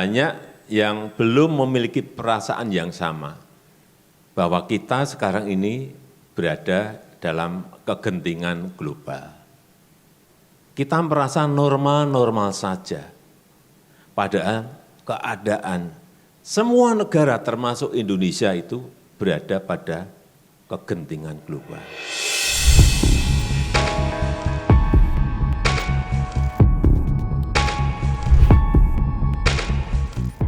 banyak yang belum memiliki perasaan yang sama bahwa kita sekarang ini berada dalam kegentingan global. Kita merasa normal-normal saja, padahal keadaan semua negara termasuk Indonesia itu berada pada kegentingan global.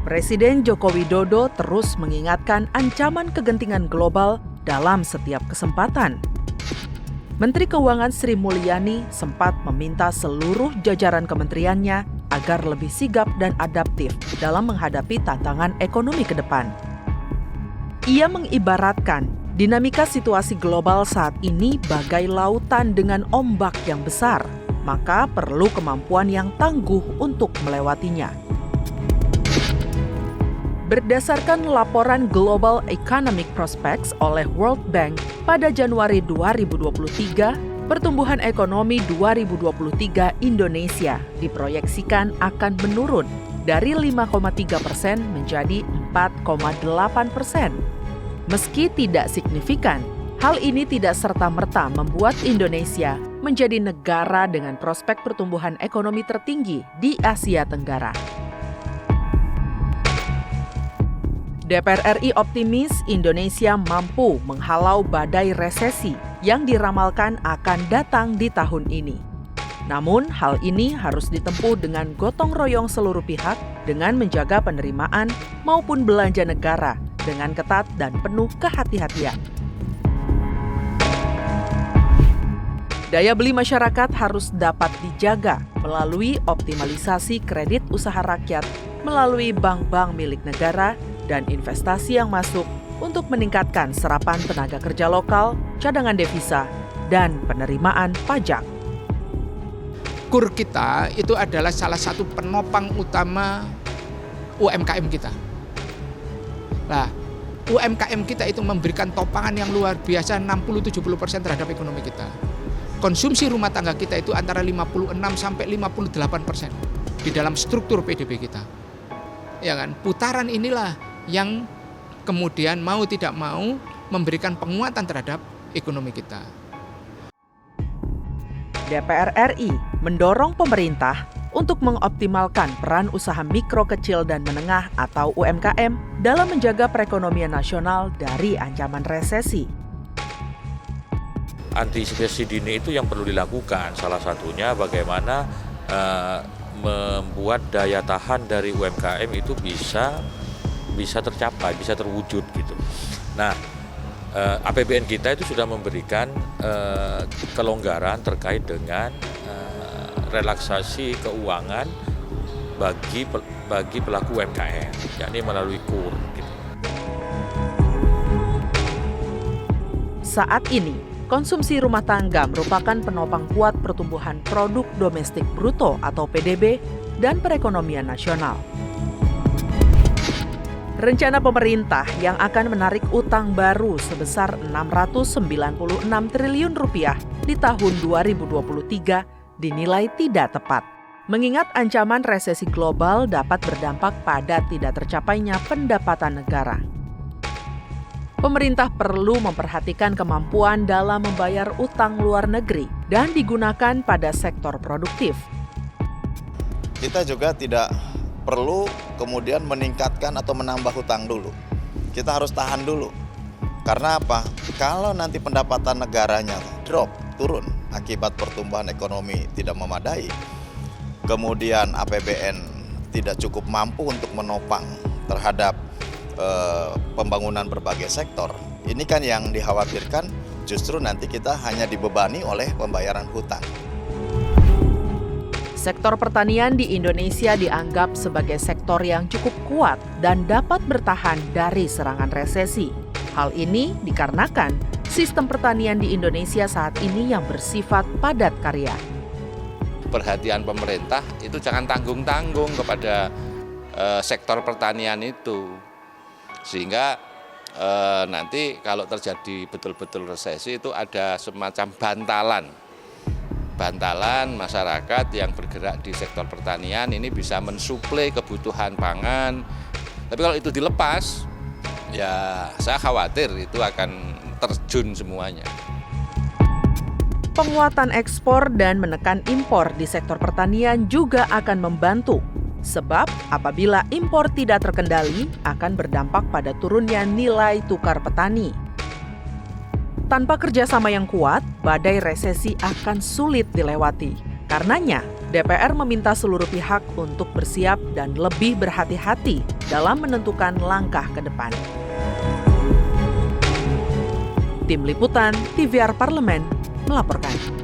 Presiden Joko Widodo terus mengingatkan ancaman kegentingan global dalam setiap kesempatan. Menteri Keuangan Sri Mulyani sempat meminta seluruh jajaran kementeriannya agar lebih sigap dan adaptif dalam menghadapi tantangan ekonomi ke depan. Ia mengibaratkan dinamika situasi global saat ini bagai lautan dengan ombak yang besar, maka perlu kemampuan yang tangguh untuk melewatinya. Berdasarkan laporan Global Economic Prospects oleh World Bank pada Januari 2023, pertumbuhan ekonomi 2023 Indonesia diproyeksikan akan menurun dari 5,3% menjadi 4,8%. Meski tidak signifikan, hal ini tidak serta-merta membuat Indonesia menjadi negara dengan prospek pertumbuhan ekonomi tertinggi di Asia Tenggara. DPR RI optimis Indonesia mampu menghalau badai resesi yang diramalkan akan datang di tahun ini. Namun, hal ini harus ditempuh dengan gotong royong seluruh pihak dengan menjaga penerimaan maupun belanja negara dengan ketat dan penuh kehati-hatian. Daya beli masyarakat harus dapat dijaga melalui optimalisasi kredit usaha rakyat melalui bank-bank milik negara dan investasi yang masuk untuk meningkatkan serapan tenaga kerja lokal, cadangan devisa, dan penerimaan pajak. KUR kita itu adalah salah satu penopang utama UMKM kita. Nah, UMKM kita itu memberikan topangan yang luar biasa 60-70% terhadap ekonomi kita. Konsumsi rumah tangga kita itu antara 56 sampai 58% di dalam struktur PDB kita. Ya kan, putaran inilah yang kemudian mau tidak mau memberikan penguatan terhadap ekonomi kita. DPR RI mendorong pemerintah untuk mengoptimalkan peran usaha mikro, kecil, dan menengah atau UMKM dalam menjaga perekonomian nasional dari ancaman resesi. Antisipasi dini itu yang perlu dilakukan. Salah satunya bagaimana membuat daya tahan dari UMKM itu bisa tercapai, bisa terwujud gitu. Nah, APBN kita itu sudah memberikan kelonggaran terkait dengan relaksasi keuangan bagi pelaku UMKM, yakni melalui KUR. Gitu. Saat ini, konsumsi rumah tangga merupakan penopang kuat pertumbuhan produk domestik bruto atau PDB dan perekonomian nasional. Rencana pemerintah yang akan menarik utang baru sebesar Rp696 triliun di tahun 2023 dinilai tidak tepat, mengingat ancaman resesi global dapat berdampak pada tidak tercapainya pendapatan negara. Pemerintah perlu memperhatikan kemampuan dalam membayar utang luar negeri dan digunakan pada sektor produktif. Kita juga tidak perlu kemudian meningkatkan atau menambah hutang dulu. Kita harus tahan dulu. Karena apa? Kalau nanti pendapatan negaranya turun akibat pertumbuhan ekonomi tidak memadai, kemudian APBN tidak cukup mampu untuk menopang terhadap pembangunan berbagai sektor. Ini kan yang dikhawatirkan justru nanti kita hanya dibebani oleh pembayaran hutang. Sektor pertanian di Indonesia dianggap sebagai sektor yang cukup kuat dan dapat bertahan dari serangan resesi. Hal ini dikarenakan sistem pertanian di Indonesia saat ini yang bersifat padat karya. Perhatian pemerintah itu jangan tanggung-tanggung kepada sektor pertanian itu. Sehingga nanti kalau terjadi betul-betul resesi itu ada semacam bantalan bantalan masyarakat yang bergerak di sektor pertanian ini bisa mensuplai kebutuhan pangan. Tapi kalau itu dilepas, ya saya khawatir itu akan terjun semuanya. Penguatan ekspor dan menekan impor di sektor pertanian juga akan membantu. Sebab apabila impor tidak terkendali akan berdampak pada turunnya nilai tukar petani. Tanpa kerjasama yang kuat, badai resesi akan sulit dilewati. Karenanya, DPR meminta seluruh pihak untuk bersiap dan lebih berhati-hati dalam menentukan langkah ke depan. Tim Liputan TVR Parlemen melaporkan.